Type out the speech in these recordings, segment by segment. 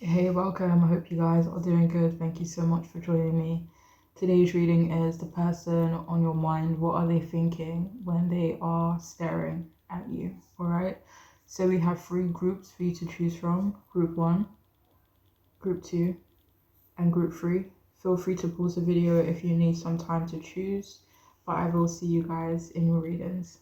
Hey, welcome. I hope you guys are doing good. Thank you so much for joining me. Today's reading is the person on your mind. What are they thinking when they are staring at you? All right. So we have three groups for you to choose from: group one, group two, and group three. Feel free to pause the video if you need some time to choose, but I will see you guys in your readings.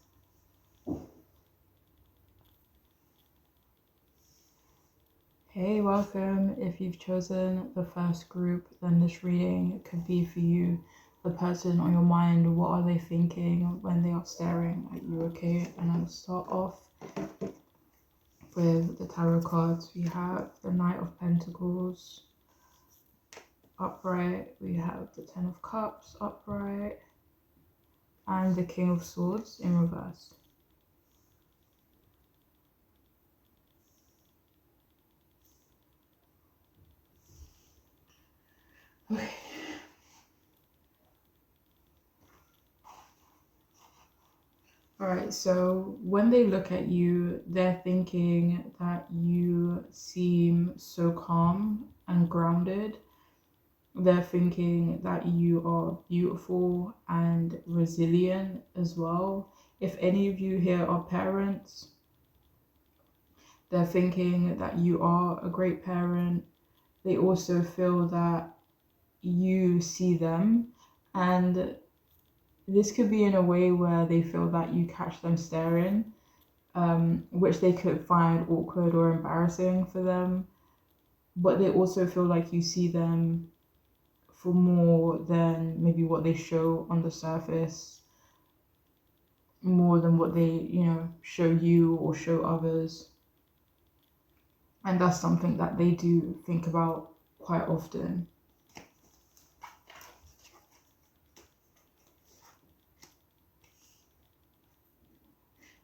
Hey, welcome. If you've chosen the first group, then this reading could be for you. The person on your mind, what are they thinking when they are staring at you? Okay, and I'll start off with the tarot cards. We have the Knight of Pentacles upright, we have the Ten of Cups upright, and the King of Swords in reverse. Okay. Alright, so when they look at you, they're thinking that you seem so calm and grounded. They're thinking that you are beautiful and resilient as well. If any of you here are parents, they're thinking that you are a great parent. They also feel that you see them, and this could be in a way where they feel that you catch them staring, which they could find awkward or embarrassing for them. But they also feel like you see them for more than maybe what they show on the surface, more than what they, show you or show others. And that's something that they do think about quite often.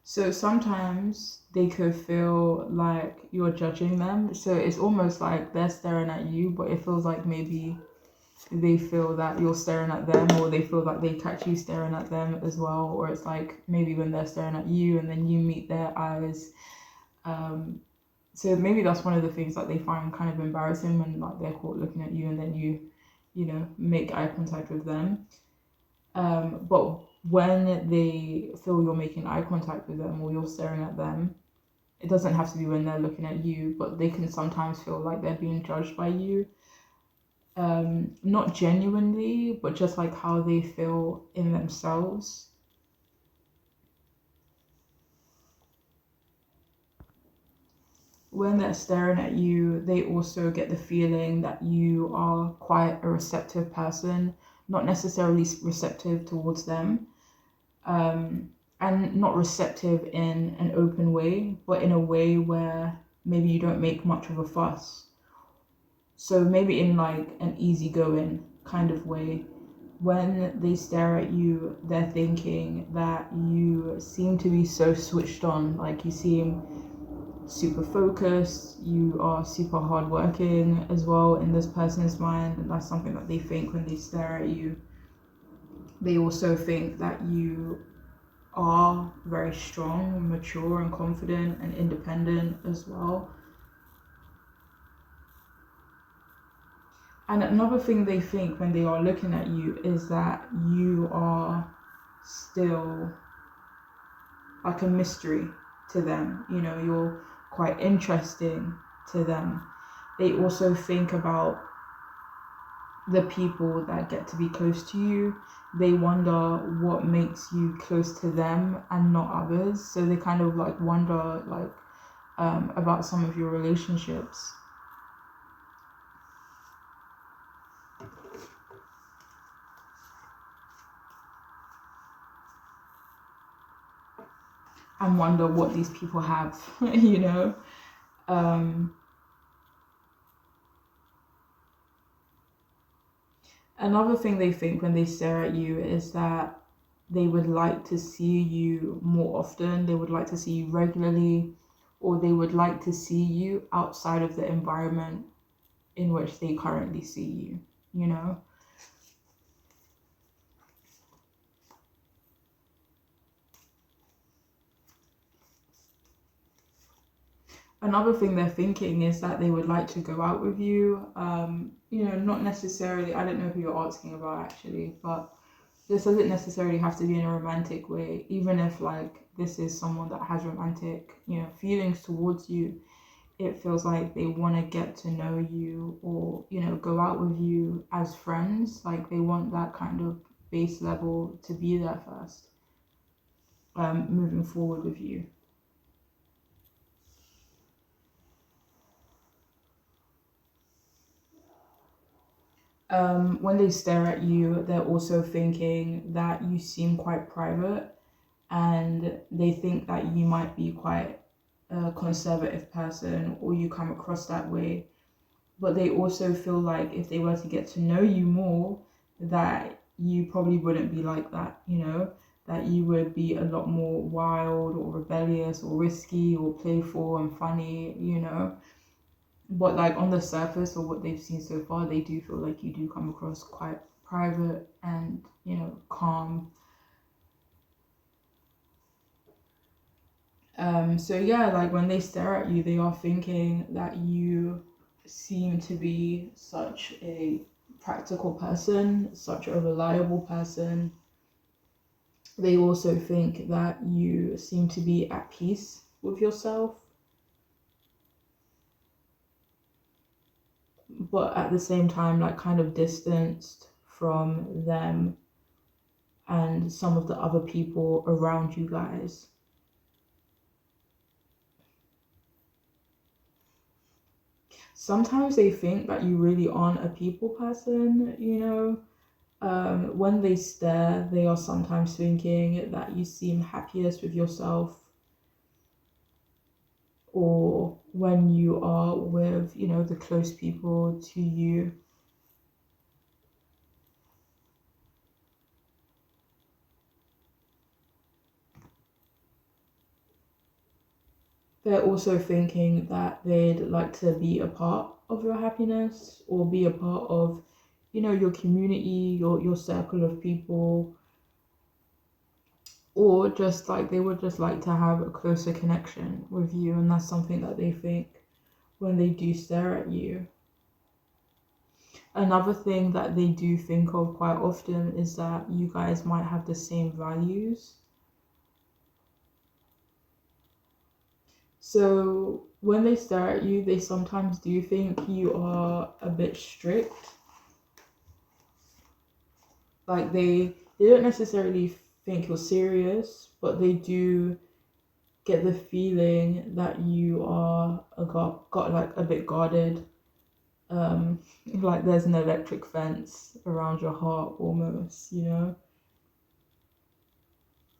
So sometimes they could feel like you're judging them. So it's almost like they're staring at you, but it feels like maybe they feel that you're staring at them, or they feel like they catch you staring at them as well. Or it's like maybe when they're staring at you and then you meet their eyes. So maybe that's one of the things that they find kind of embarrassing when like they're caught looking at you and then you make eye contact with them. But when they feel you're making eye contact with them or you're staring at them, it doesn't have to be when they're looking at you, but they can sometimes feel like they're being judged by you. Not genuinely, but just like how they feel in themselves. When they're staring at you, they also get the feeling that you are quite a receptive person, not necessarily receptive towards them, and not receptive in an open way, but in a way where maybe you don't make much of a fuss. So maybe in like an easygoing kind of way. When they stare at you, they're thinking that you seem to be so switched on, like you seem super focused, you are super hardworking as well in this person's mind, and that's something that they think when they stare at you. They also think that you are very strong, mature, and confident and independent as well. And another thing they think when they are looking at you is that you are still like a mystery to them. You're quite interesting to them. They also think about the people that get to be close to you. They wonder what makes you close to them and not others. So they kind of like wonder about some of your relationships. And wonder what these people have, Another thing they think when they stare at you is that they would like to see you more often, they would like to see you regularly, or they would like to see you outside of the environment in which they currently see you. Another thing they're thinking is that they would like to go out with you. Not necessarily, I don't know who you're asking about actually, but this doesn't necessarily have to be in a romantic way, even if like this is someone that has romantic, feelings towards you. It feels like they want to get to know you or, go out with you as friends. Like they want that kind of base level to be there first, moving forward with you. When they stare at you, they're also thinking that you seem quite private, and they think that you might be quite a conservative person or you come across that way. But they also feel like if they were to get to know you more, that you probably wouldn't be like that, that you would be a lot more wild or rebellious or risky or playful and funny. But like on the surface or what they've seen so far, they do feel like you do come across quite private and, calm. So yeah, like when they stare at you, they are thinking that you seem to be such a practical person, such a reliable person. They also think that you seem to be at peace with yourself, but at the same time, like kind of distanced from them and some of the other people around you guys. Sometimes they think that you really aren't a people person. When they stare, they are sometimes thinking that you seem happiest with yourself, or when you are with, the close people to you. They're also thinking that they'd like to be a part of your happiness or be a part of, your community, your circle of people, or just like they would just like to have a closer connection with you. And that's something that they think when they do stare at you. Another thing that they do think of quite often is that you guys might have the same values. So when they stare at you, they sometimes do think you are a bit strict. Like they don't necessarily think you're serious, but they do get the feeling that you are got like a bit guarded. Like there's an electric fence around your heart almost.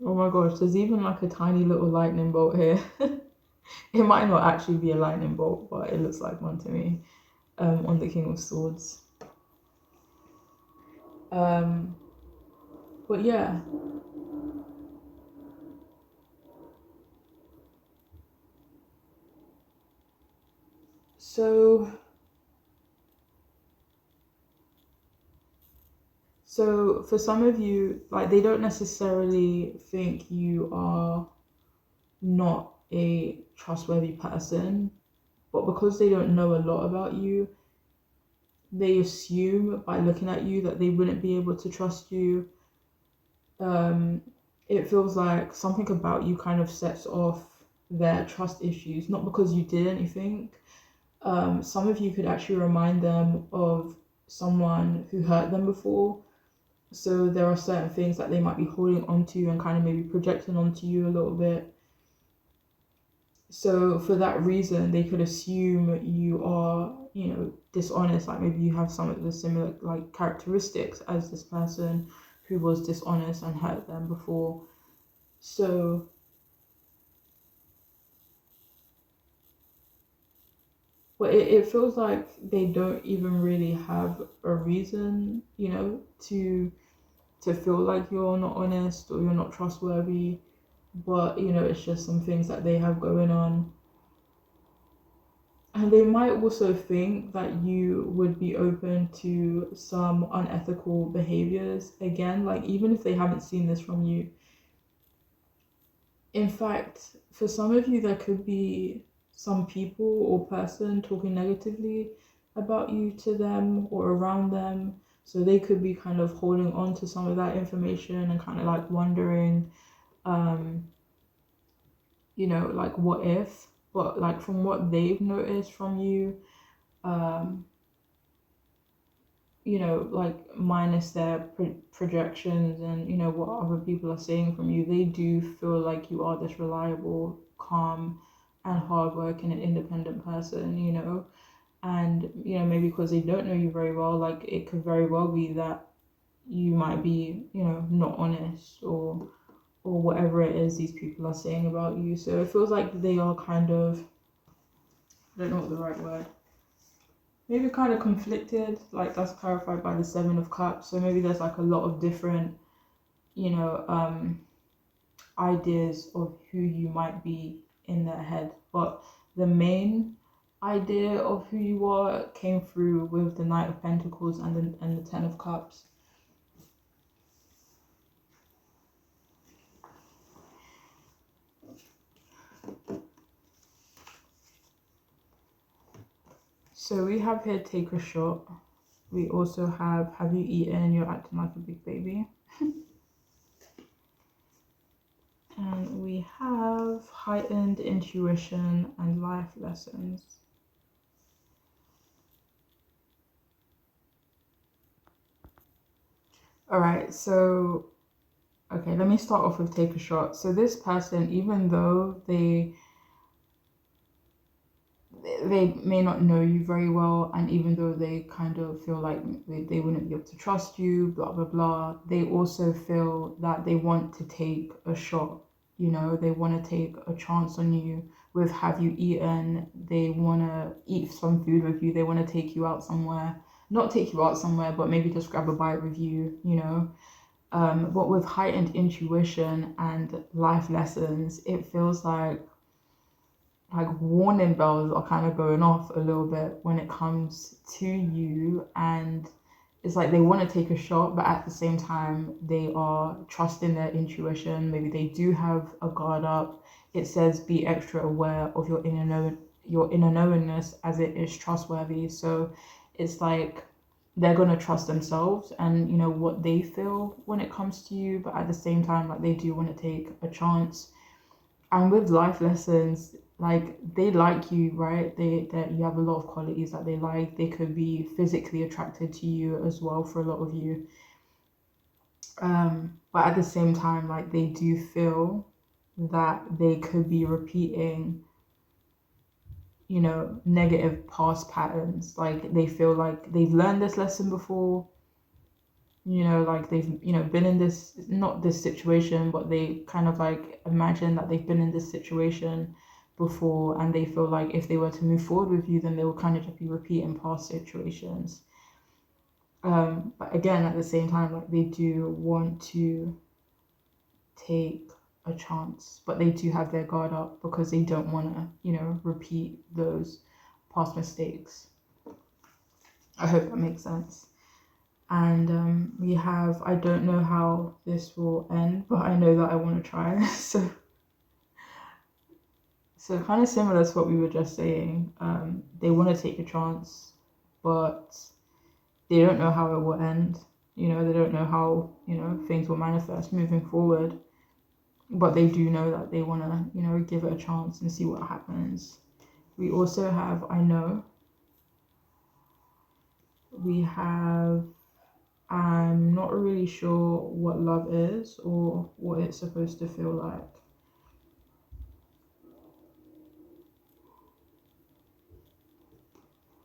Oh my gosh, there's even like a tiny little lightning bolt here. It might not actually be a lightning bolt, but it looks like one to me. On the King of Swords. Um, but yeah, so for some of you, like they don't necessarily think you are not a trustworthy person, but because they don't know a lot about you, they assume by looking at you that they wouldn't be able to trust you. Um, it feels like something about you kind of sets off their trust issues, not because you did anything. Some of you could actually remind them of someone who hurt them before. So there are certain things that they might be holding onto and kind of maybe projecting onto you a little bit. So for that reason, they could assume you are, dishonest. Like maybe you have some of the similar like characteristics as this person who was dishonest and hurt them before. So, but it feels like they don't even really have a reason, to feel like you're not honest or you're not trustworthy. But, it's just some things that they have going on. And they might also think that you would be open to some unethical behaviors. Again, like even if they haven't seen this from you. In fact, for some of you, there could be some people or person talking negatively about you to them or around them. So they could be kind of holding on to some of that information and kind of like wondering, like what if, but like from what they've noticed from you, um, like minus their projections and, what other people are saying from you, they do feel like you are this reliable, calm, and hardworking and independent person, and, maybe because they don't know you very well, like it could very well be that you might be, not honest or whatever it is these people are saying about you. So it feels like they are kind of, I don't know what the right word, maybe kind of conflicted, like that's clarified by the Seven of Cups. So maybe there's like a lot of different, you know, ideas of who you might be in their head. But the main idea of who you are came through with the Knight of Pentacles and the Ten of Cups. So we have here take a shot. We also have you eaten? You're acting like a big baby. And we have heightened intuition and life lessons. All right, so, okay, let me start off with take a shot. So this person, even though they may not know you very well, and even though they kind of feel like they wouldn't be able to trust you, blah blah blah, they also feel that they want to take a shot. They want to take a chance on you with have you eaten. They want to eat some food with you. They want to take you out somewhere, not take you out somewhere, but maybe just grab a bite with you. But with heightened intuition and life lessons, it feels like warning bells are kind of going off a little bit when it comes to you, and it's like they want to take a shot, but at the same time they are trusting their intuition. Maybe they do have a guard up. It says be extra aware of your inner knowingness, as it is trustworthy. So it's like they're going to trust themselves and what they feel when it comes to you, but at the same time, like, they do want to take a chance. And with life lessons, like, they like you, right? That you have a lot of qualities that they like. They could be physically attracted to you as well for a lot of you. But at the same time, like, they do feel that they could be repeating, negative past patterns. Like, they feel like they've learned this lesson before, like they've, been in this, not this situation, but they kind of like imagine that they've been in this situation before, and they feel like if they were to move forward with you, then they will kind of just be repeating past situations. But again, at the same time, like, they do want to take a chance, but they do have their guard up because they don't want to, repeat those past mistakes. I hope that makes sense. And we have, I don't know how this will end, but I know that I want to try. So kind of similar to what we were just saying. They want to take a chance, but they don't know how it will end. They don't know how, things will manifest moving forward. But they do know that they want to, give it a chance and see what happens. We also have I know. We have I'm not really sure what love is or what it's supposed to feel like.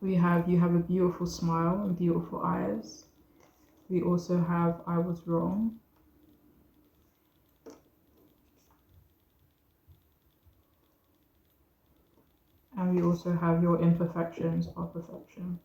We have you have a beautiful smile and beautiful eyes. We also have I was wrong. And we also have your imperfections are perfection.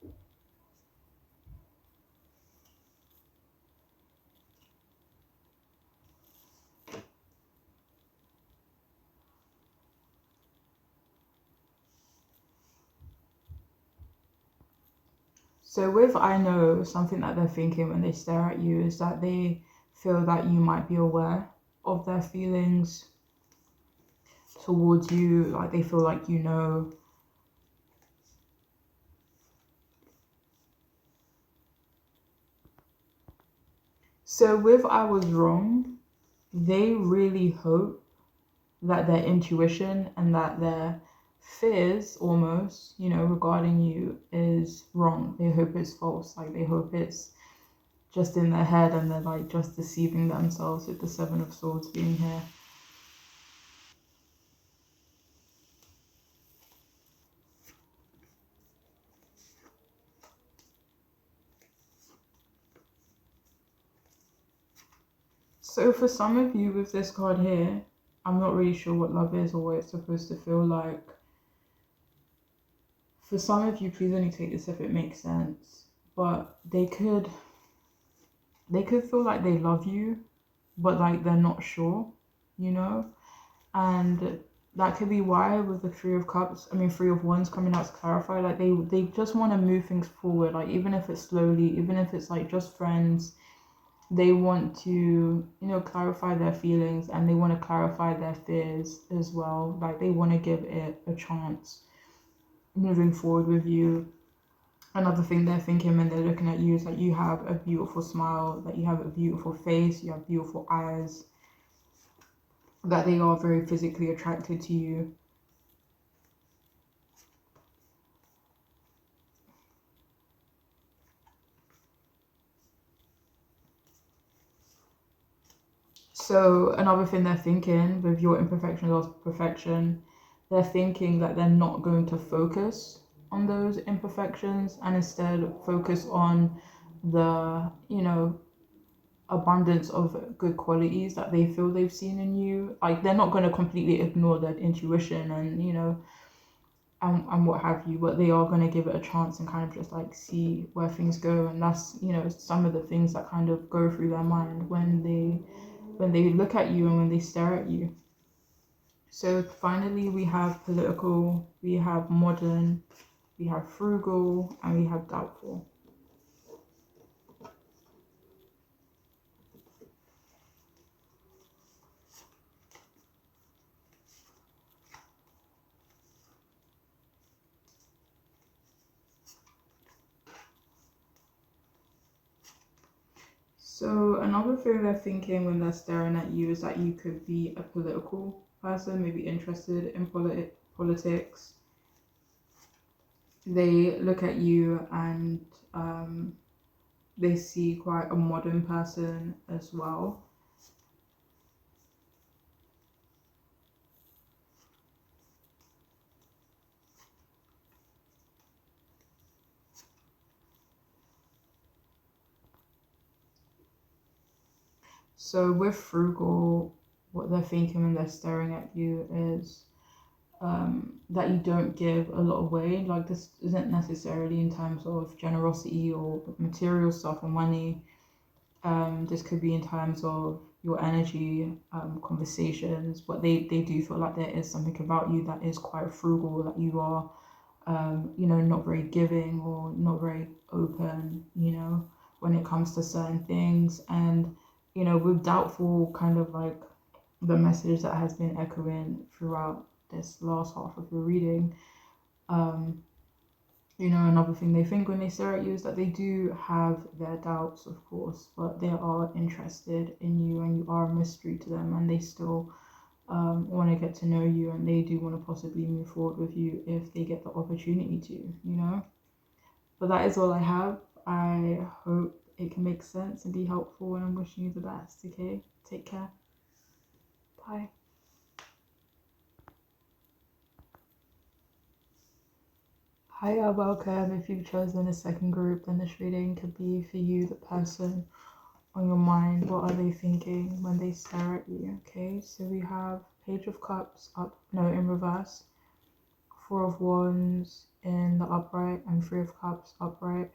So with I know, something that they're thinking when they stare at you is that they feel that you might be aware of their feelings. towards you, like they feel like you know. So with I was wrong, they really hope that their intuition and that their fears almost, you know, regarding you is wrong. They hope it's false. Like they hope it's just in their head and they're like just deceiving themselves with the Seven of Swords being here. So for some of you with this card here, I'm not really sure what love is or what it's supposed to feel like. For some of you, please only take this if it makes sense. But they could feel like they love you, but like they're not sure, you know? And that could be why with the Three of Wands coming out to clarify, like they just want to move things forward, like even if it's slowly, even if it's like just friends, they want to, you know, clarify their feelings and they want to clarify their fears as well. Like they want to give it a chance moving forward with you. Another thing they're thinking when they're looking at you is that you have a beautiful smile, that you have a beautiful face, you have beautiful eyes, that they are very physically attracted to you. So another thing they're thinking with your imperfection or perfection, they're thinking that they're not going to focus on those imperfections and instead focus on the, you know, abundance of good qualities that they feel they've seen in you. Like they're not going to completely ignore their intuition and, you know, and what have you, but they are going to give it a chance and kind of just like see where things go. And that's, you know, some of the things that kind of go through their mind when they look at you and when they stare at you. So finally we have political, we have modern, we have frugal, and we have doubtful. So another thing they're thinking when they're staring at you is that you could be a political person, maybe interested in politics. They look at you and they see quite a modern person as well. So with frugal, what they're thinking when they're staring at you is that you don't give a lot away. Like this isn't necessarily in terms of generosity or material stuff or money. This could be in terms of your energy, conversations, but they do feel like there is something about you that is quite frugal, that you are, you know, not very giving or not very open, you know, when it comes to certain things. And, you know, with doubtful, kind of like the message that has been echoing throughout this last half of your reading, um, you know, another thing they think when they stare at you is that they do have their doubts, of course, but they are interested in you and you are a mystery to them and they still want to get to know you and they do want to possibly move forward with you if they get the opportunity to, you know. But that is all I have. I hope it can make sense and be helpful and I'm wishing you the best, okay? Take care. Bye. Hi, welcome. If you've chosen a second group, then this reading could be for you, the person on your mind. What are they thinking when they stare at you? Okay, so we have Page of Cups up, no, in reverse, Four of Wands in the upright, and Three of Cups upright.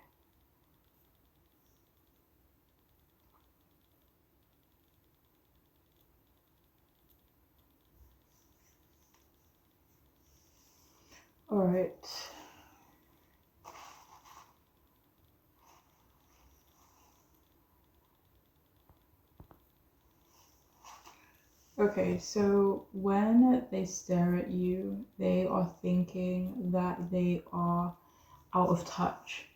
All right. Okay, so when they stare at you, they are thinking that they are out of touch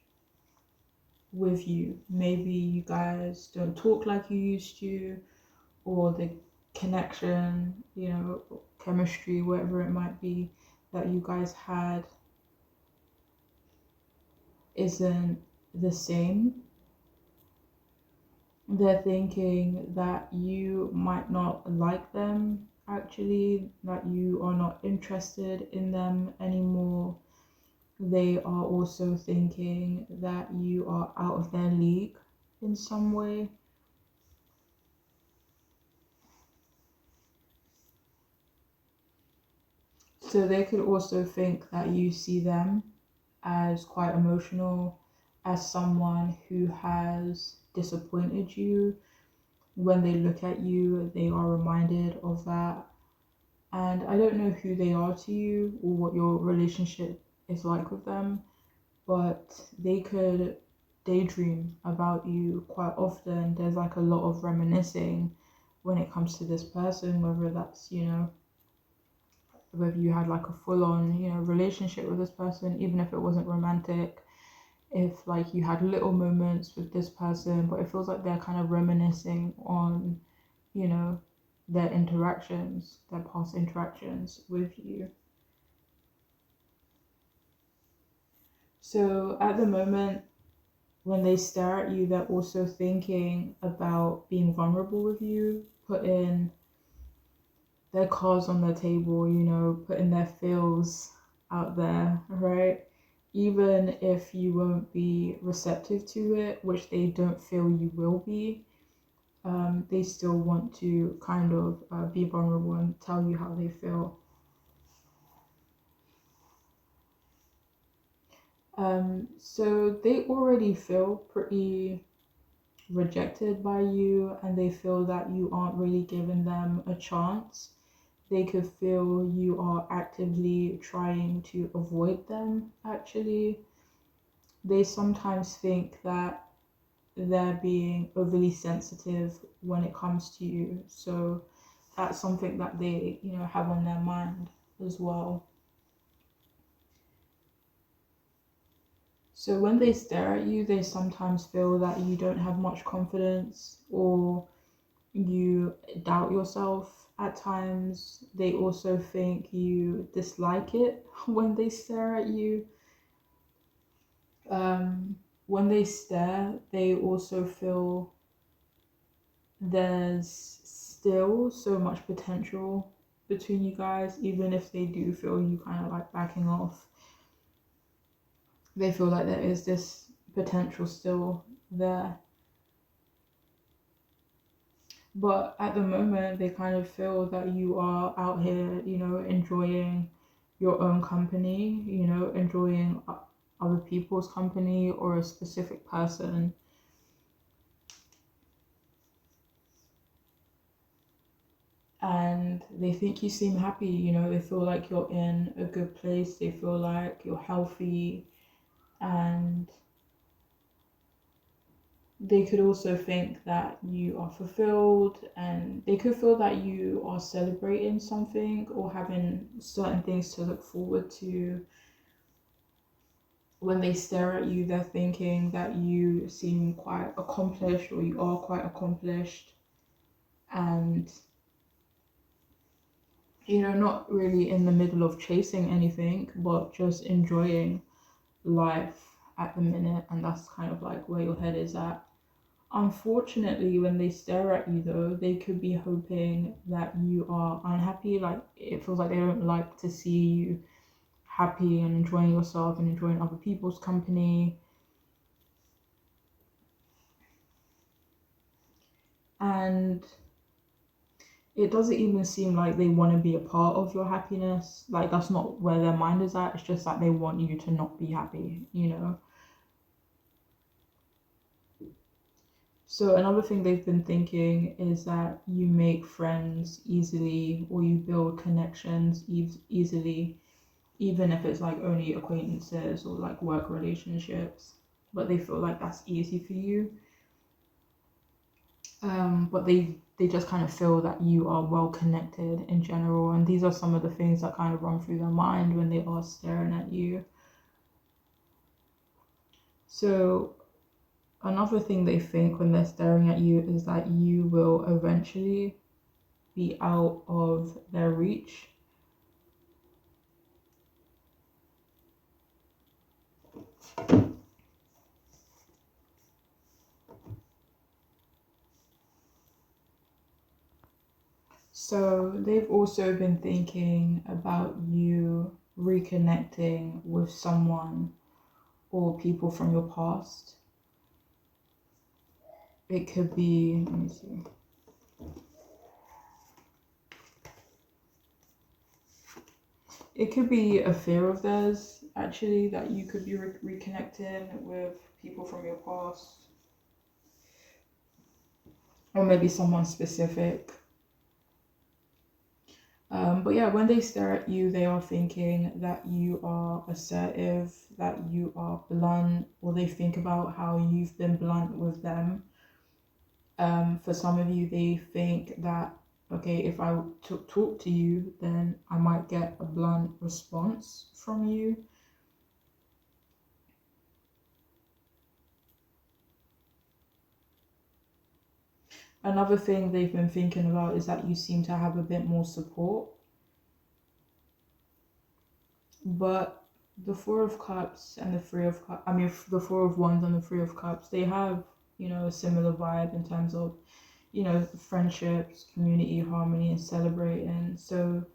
with you. Maybe you guys don't talk like you used to, or the connection, chemistry, whatever it might be that you guys had isn't the same. They're thinking that you might not like them, actually, that you are not interested in them anymore. They are also thinking that you are out of their league in some way. So they could also think that you see them as quite emotional, as someone who has disappointed you. When they look at you, they are reminded of that. And I don't know who they are to you or what your relationship is like with them, but they could daydream about you quite often. There's like a lot of reminiscing when it comes to this person, whether that's, whether you had like a full on, relationship with this person, even if it wasn't romantic, if like you had little moments with this person, but it feels like they're kind of reminiscing on, you know, their interactions, their past interactions with you. So at the moment, when they stare at you, they're also thinking about being vulnerable with you, putting their cards on the table, putting their feels out there, right? Even if you won't be receptive to it, which they don't feel you will be, they still want to kind of be vulnerable and tell you how they feel. So they already feel pretty rejected by you, and they feel that you aren't really giving them a chance. They could feel you are actively trying to avoid them, actually. They sometimes think that they're being overly sensitive when it comes to you. So that's something that they, have on their mind as well. So when they stare at you, they sometimes feel that you don't have much confidence, or you doubt yourself at times. They also think you dislike it when they stare at you. When they stare, they also feel there's still so much potential between you guys, even if they do feel you kind of like backing off. They feel like there is this potential still there. But at the moment, they kind of feel that you are out here, enjoying your own company, enjoying other people's company or a specific person. And they think you seem happy, they feel like you're in a good place, they feel like you're healthy, and they could also think that you are fulfilled, and they could feel that you are celebrating something or having certain things to look forward to. When they stare at you, they're thinking that you seem quite accomplished, or you are quite accomplished, and not really in the middle of chasing anything, but just enjoying life at the minute, and that's kind of like where your head is at. Unfortunately, when they stare at you though, they could be hoping that you are unhappy. Like, it feels like they don't like to see you happy and enjoying yourself and enjoying other people's company. And it doesn't even seem like they want to be a part of your happiness. Like, that's not where their mind is at. It's just that they want you to not be happy. So another thing they've been thinking is that you make friends easily, or you build connections easily, even if it's like only acquaintances or like work relationships. But they feel like that's easy for you. But they they just kind of feel that you are well connected in general. And these are some of the things that kind of run through their mind when they are staring at you. So another thing they think when they're staring at you is that you will eventually be out of their reach. So they've also been thinking about you reconnecting with someone or people from your past. It could be, let me see. It could be a fear of theirs, actually, that you could be reconnecting with people from your past. Or maybe someone specific. But yeah, when they stare at you, they are thinking that you are assertive, that you are blunt, or they think about how you've been blunt with them. For some of you, they think that, okay, if I talk to you, then I might get a blunt response from you. Another thing they've been thinking about is that you seem to have a bit more support. But the Four of Cups and the Three of Cups, the Four of Wands and the Three of Cups, they have, a similar vibe in terms of, friendships, community, harmony, and celebrating. So,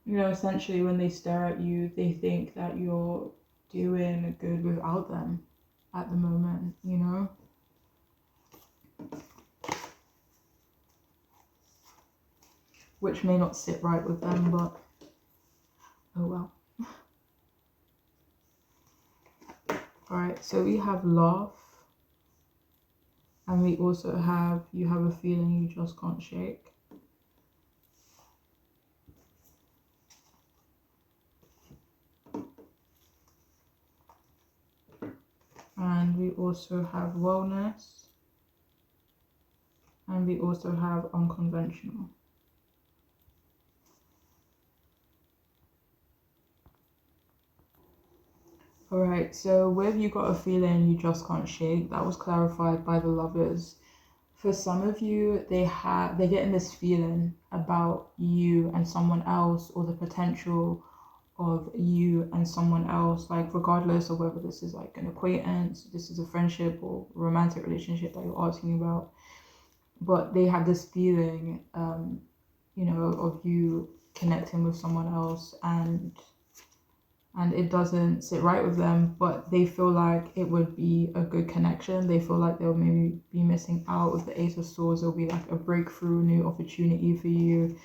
essentially when they stare at you, they think that you're doing good without them at the moment. Which may not sit right with them, but oh well. Alright, so we have laugh, and we also have you have a feeling you just can't shake. And we also have wellness, and we also have unconventional. Alright, so where have you got a feeling you just can't shake? That was clarified by the Lovers. For some of you, they're getting this feeling about you and someone else, or the potential of you and someone else, like regardless of whether this is like an acquaintance, this is a friendship or romantic relationship that you're asking about. But they have this feeling, of you connecting with someone else, and it doesn't sit right with them, but they feel like it would be a good connection. They feel like they'll maybe be missing out with the Ace of Swords. It'll be like a breakthrough, new opportunity for you.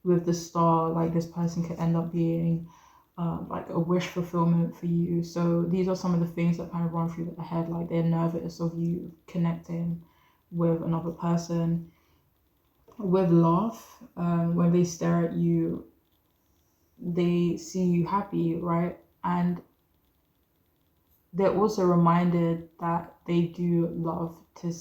With the Star, like this person could end up being like a wish fulfillment for you. So these are some of the things that kind of run through their head, like they're nervous of you connecting with another person. With laugh, when they stare at you, they see you happy, right? And they're also reminded that they do love to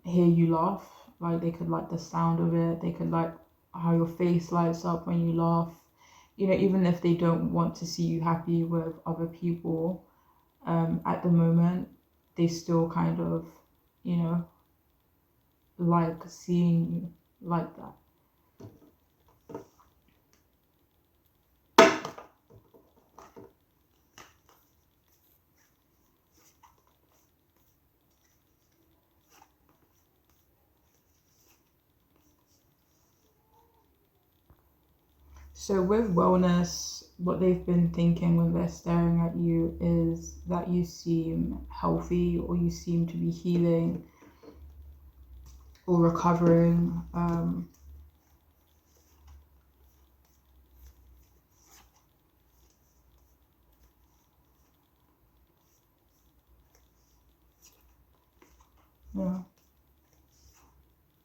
hear you laugh. Like they could like the sound of it, they could like how your face lights up when you laugh. Even if they don't want to see you happy with other people at the moment, they still kind of, like seeing you like that. So with wellness, what they've been thinking when they're staring at you is that you seem healthy, or you seem to be healing or recovering. Yeah.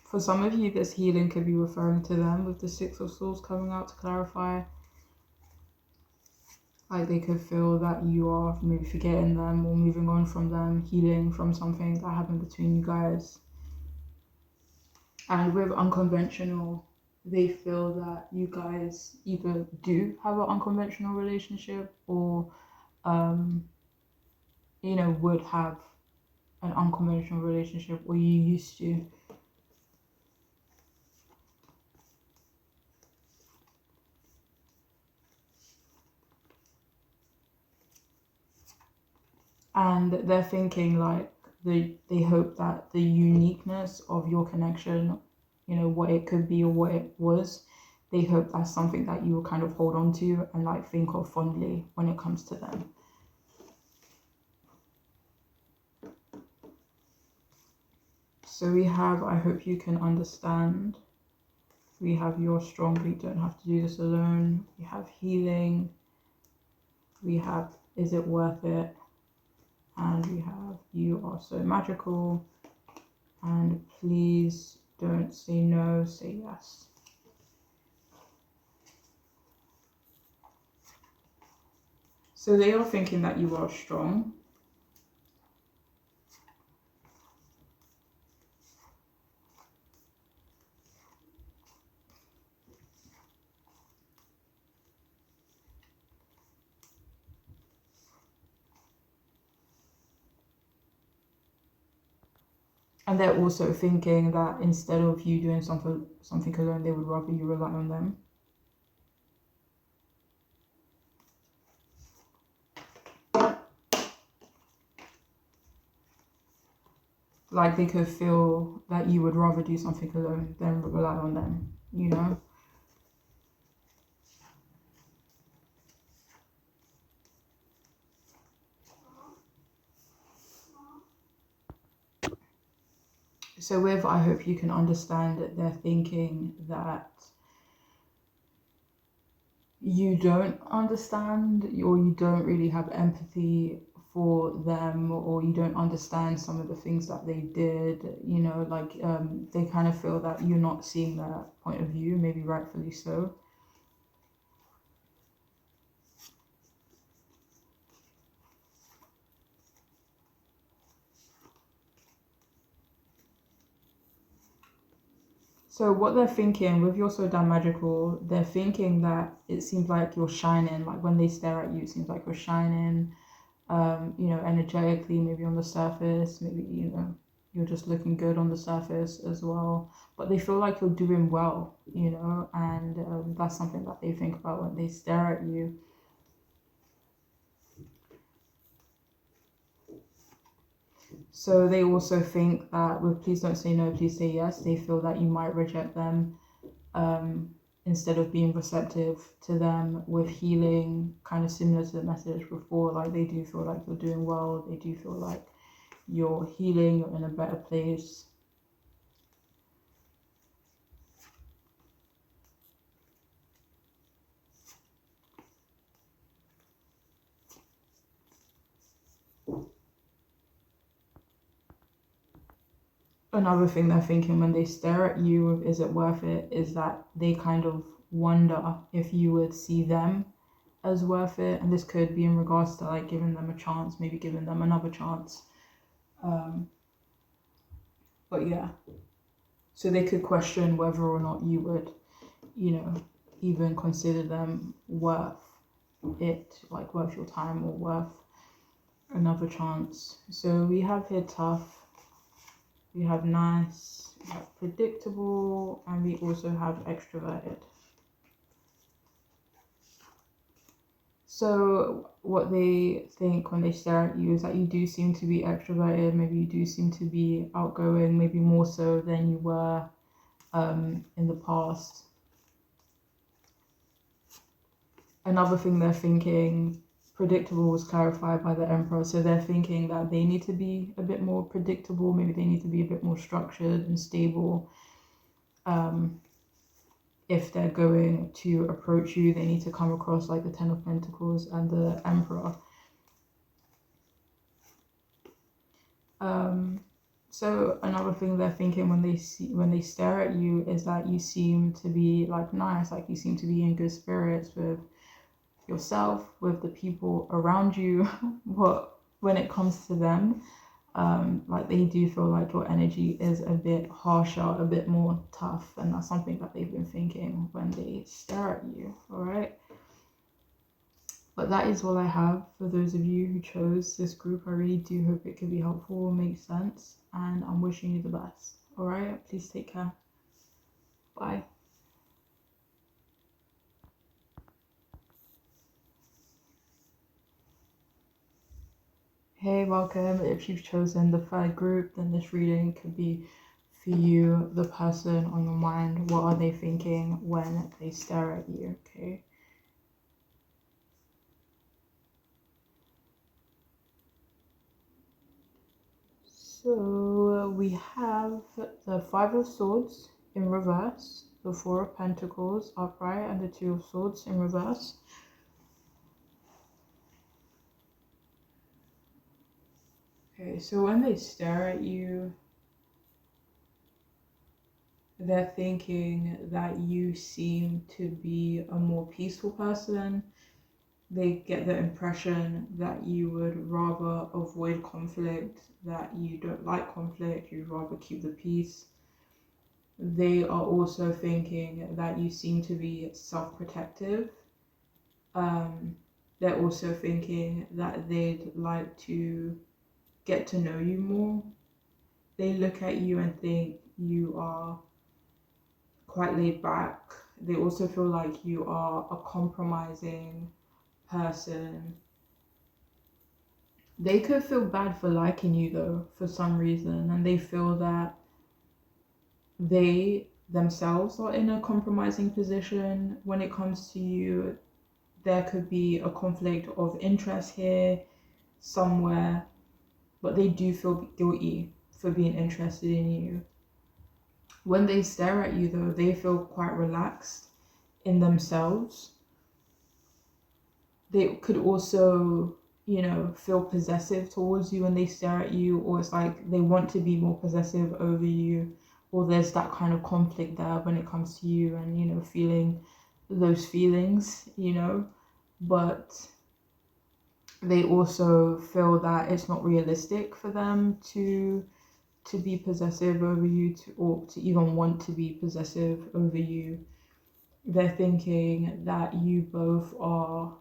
For some of you, this healing could be referring to them, with the Six of Swords coming out to clarify. Like they could feel that you are maybe forgetting them or moving on from them, healing from something that happened between you guys. And with unconventional, they feel that you guys either do have an unconventional relationship or, um, would have an unconventional relationship, or you used to. And they're thinking like they hope that the uniqueness of your connection, what it could be or what it was, they hope that's something that you will kind of hold on to and like think of fondly when it comes to them. So we have, I hope you can understand. We have you're strong, but you don't have to do this alone. We have healing. We have is it worth it? And we have you are so magical. And please don't say no, say yes. So they are thinking that you are strong. And they're also thinking that instead of you doing something alone, they would rather you rely on them. Like they could feel that you would rather do something alone than rely on them, So with I hope you can understand that they're thinking that you don't understand or you don't really have empathy for them, or you don't understand some of the things that they did, they kind of feel that you're not seeing their point of view, maybe rightfully so. So what they're thinking with you're so damn magical, they're thinking that it seems like you're shining, like when they stare at you, it seems like you're shining, energetically, maybe on the surface, maybe, you're just looking good on the surface as well. But they feel like you're doing well, and that's something that they think about when they stare at you. So they also think that with please don't say no, please say yes, they feel that you might reject them, instead of being receptive to them with healing, kind of similar to the message before. Like they do feel like you're doing well, they do feel like you're healing, you're in a better place. Another thing they're thinking when they stare at you with is it worth it, is that they kind of wonder if you would see them as worth it. And this could be in regards to like giving them a chance, maybe giving them another chance. But yeah, so they could question whether or not you would, even consider them worth it, like worth your time or worth another chance. So we have here tough, we have nice, we have predictable, and we also have extroverted. So what they think when they stare at you is that you do seem to be extroverted, maybe you do seem to be outgoing, maybe more so than you were in the past. Another thing they're thinking, predictable was clarified by the Emperor, so they're thinking that they need to be a bit more predictable, maybe they need to be a bit more structured and stable. If they're going to approach you, they need to come across like the Ten of Pentacles and the Emperor. So another thing they're thinking when they stare at you is that you seem to be like nice, like you seem to be in good spirits with yourself, with the people around you. But when it comes to them, Like they do feel like your energy is a bit harsher, a bit more tough, and that's something that they've been thinking when they stare at you. All right. But that is all I have for those of you who chose this group. I really do hope it could be helpful, make sense, and I'm wishing you the best. All right. Please take care. Bye. Hey, welcome. If you've chosen the third group, then this reading could be for you, the person on your mind. What are they thinking when they stare at you? Okay. So we have the Five of Swords in reverse, the Four of Pentacles upright, and the Two of Swords in reverse. Okay, so when they stare at you, they're thinking that you seem to be a more peaceful person. They get the impression that you would rather avoid conflict, that you don't like conflict, you'd rather keep the peace. They are also thinking that you seem to be self-protective. They're also thinking that they'd like to get to know you more. They look at you and think you are quite laid back. They also feel like you are a compromising person. They could feel bad for liking you though, for some reason, and they feel that they themselves are in a compromising position when it comes to you. There could be a conflict of interest here somewhere, but they do feel guilty for being interested in you. When they stare at you though, they feel quite relaxed in themselves. They could also, feel possessive towards you when they stare at you, or it's like they want to be more possessive over you, or there's that kind of conflict there when it comes to you and, feeling those feelings, but they also feel that it's not realistic for them to be possessive over you, or to even want to be possessive over you. They're thinking that you both are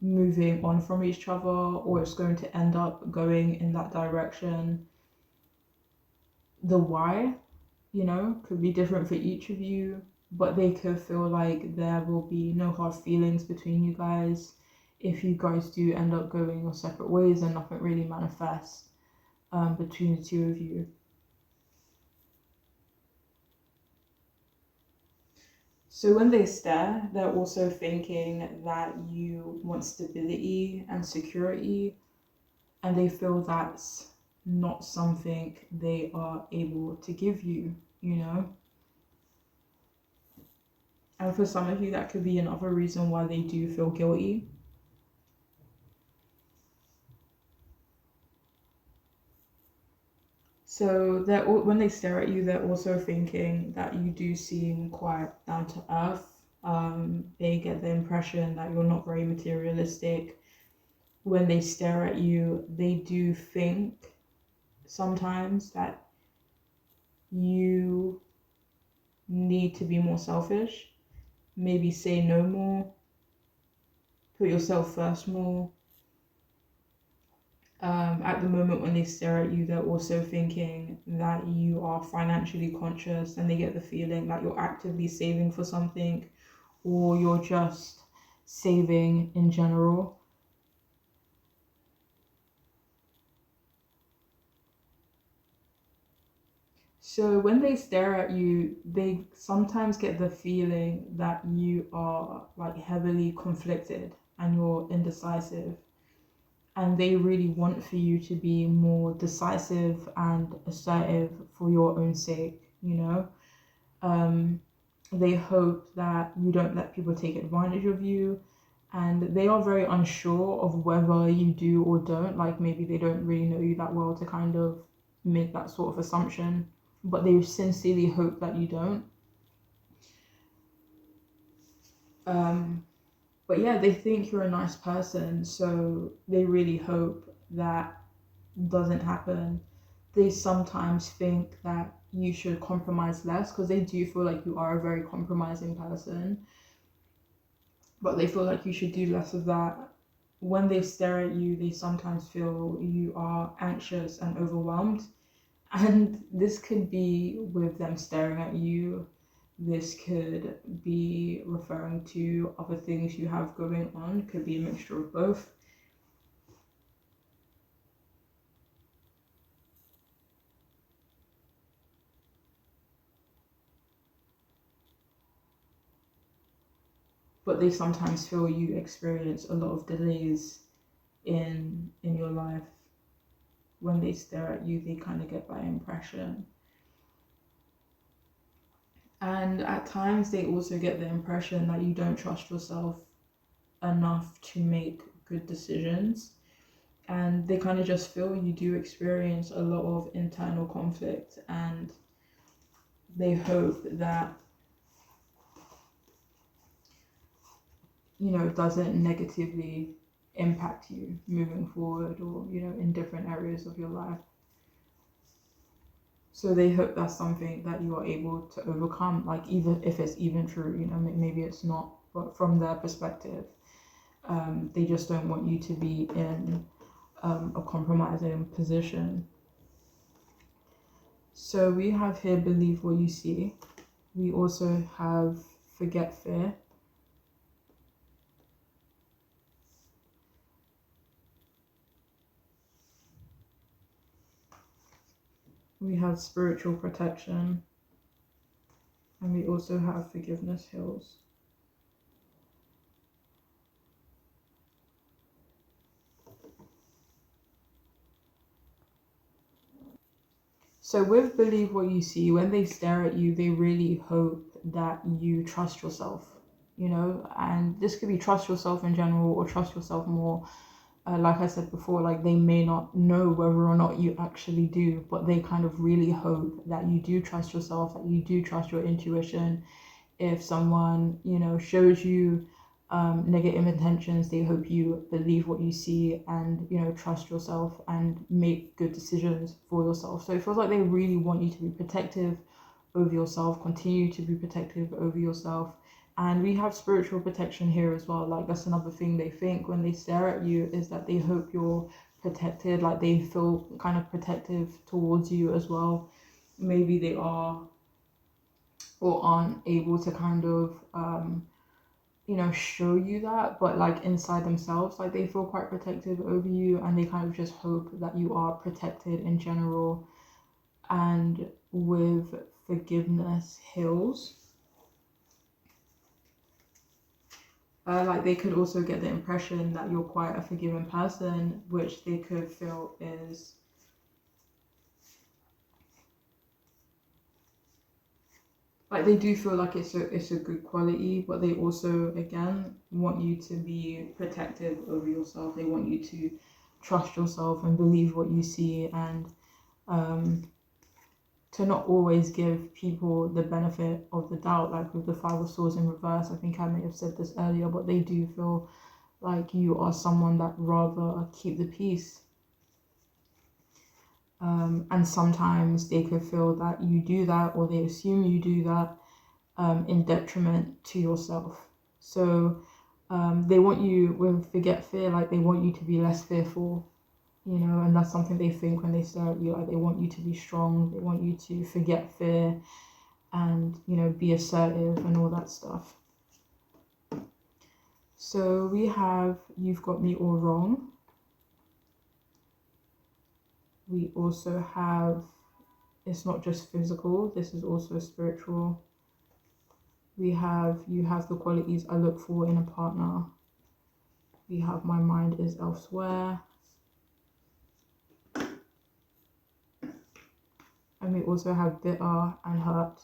moving on from each other, or it's going to end up going in that direction. The why, could be different for each of you, but they could feel like there will be no hard feelings between you guys if you guys do end up going your separate ways and nothing really manifests between the two of you. So when they stare, they're also thinking that you want stability and security, and they feel that's not something they are able to give you, And for some of you, that could be another reason why they do feel guilty. So when they stare at you, they're also thinking that you do seem quite down to earth. They get the impression that you're not very materialistic. When they stare at you, they do think sometimes that you need to be more selfish, maybe say no more, put yourself first more. At the moment when they stare at you, they're also thinking that you are financially conscious, and they get the feeling that you're actively saving for something, or you're just saving in general. So when they stare at you, they sometimes get the feeling that you are like heavily conflicted and you're indecisive. And they really want for you to be more decisive and assertive for your own sake, They hope that you don't let people take advantage of you, and they are very unsure of whether you do or don't. Like maybe they don't really know you that well to kind of make that sort of assumption, but they sincerely hope that you don't. But yeah, they think you're a nice person, so they really hope that doesn't happen, they sometimes think that you should compromise less because they do feel like you are a very compromising person, but they feel like you should do less of that. When they stare at you, they sometimes feel you are anxious and overwhelmed. And this could be with them staring at you. This could be referring to other things you have going on. It could be a mixture of both. But they sometimes feel you experience a lot of delays in your life. When they stare at you, they kind of get that impression. And at times, they also get the impression that you don't trust yourself enough to make good decisions. And they kind of just feel you do experience a lot of internal conflict, and they hope that, it doesn't negatively impact you moving forward, or, in different areas of your life. So they hope that's something that you are able to overcome, like even if it's even true, maybe it's not, but from their perspective, they just don't want you to be in a compromising position. So we have here believe what you see. We also have forget fear. We have spiritual protection. And we also have forgiveness heals. So with believe what you see, when they stare at you, they really hope that you trust yourself, and this could be trust yourself in general or trust yourself more. Like I said before, like they may not know whether or not you actually do, but they kind of really hope that you do trust yourself, that you do trust your intuition. If someone, shows you negative intentions, they hope you believe what you see and, trust yourself and make good decisions for yourself. So it feels like they really want you to be protective over yourself, continue to be protective over yourself. And we have spiritual protection here as well. Like that's another thing they think when they stare at you, is that they hope you're protected, like they feel kind of protective towards you as well. Maybe they are or aren't able to kind of show you that, but like inside themselves, like they feel quite protective over you, and they kind of just hope that you are protected in general. And with forgiveness heals, like they could also get the impression that you're quite a forgiving person, which they could feel is like they do feel like it's a good quality, but they also again want you to be protective over yourself. They want you to trust yourself and believe what you see, and to not always give people the benefit of the doubt, like with the Five of Swords in reverse. I think I may have said this earlier, but they do feel like you are someone that rather keep the peace. And sometimes they could feel that you do that, or they assume you do that in detriment to yourself. So they want you, with forget fear, like they want you to be less fearful, and that's something they think when they stare at you. Like they want you to be strong, they want you to forget fear and, be assertive and all that stuff. So we have you've got me all wrong. We also have it's not just physical, this is also spiritual. We have you have the qualities I look for in a partner. We have my mind is elsewhere. And we also have bitter and hurt.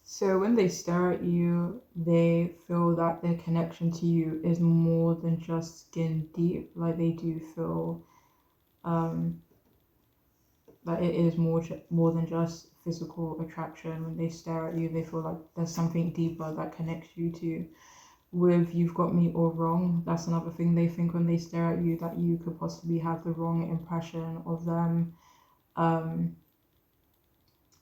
So when they stare at you, they feel that their connection to you is more than just skin deep. Like they do feel that it is more than just physical attraction. When they stare at you, they feel like there's something deeper that connects you to. With "you've got me all wrong," that's another thing they think when they stare at you, that you could possibly have the wrong impression of them. Um,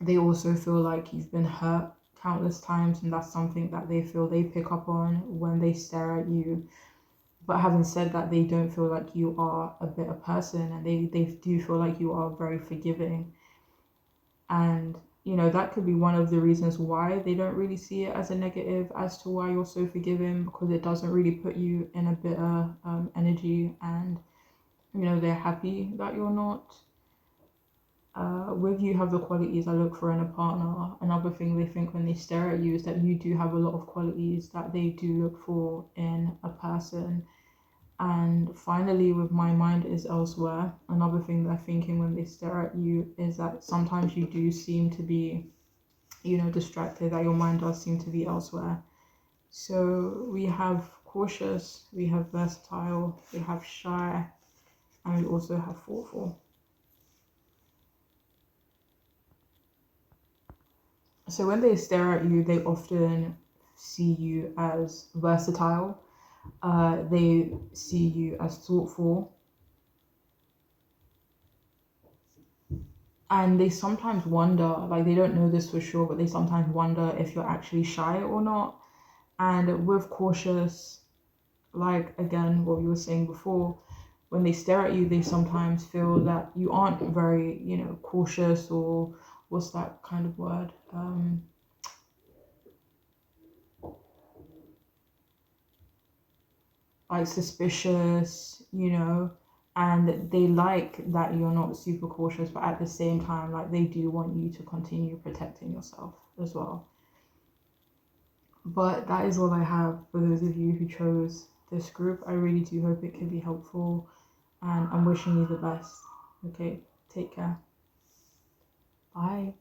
they also feel like you've been hurt countless times, and that's something that they feel they pick up on when they stare at you. But having said that, they don't feel like you are a bitter person, and they do feel like you are very forgiving. And that could be one of the reasons why they don't really see it as a negative, as to why you're so forgiving, because it doesn't really put you in a bitter energy, and they're happy that you're not. With "you have the qualities I look for in a partner," another thing they think when they stare at you is that you do have a lot of qualities that they do look for in a person. And finally, with "my mind is elsewhere," another thing they're thinking when they stare at you is that sometimes you do seem to be, distracted, that your mind does seem to be elsewhere. So we have cautious, we have versatile, we have shy, and we also have thoughtful. So when they stare at you, they often see you as versatile. They see you as thoughtful, and they sometimes wonder, like they don't know this for sure, but they sometimes wonder if you're actually shy or not. And with cautious, like again, what we were saying before, when they stare at you, they sometimes feel that you aren't very, cautious, or what's that kind of word? Like suspicious, and they like that you're not super cautious, but at the same time, like they do want you to continue protecting yourself as well. But that is all I have for those of you who chose this group. I really do hope it can be helpful, and I'm wishing you the best. Okay, take care. Bye.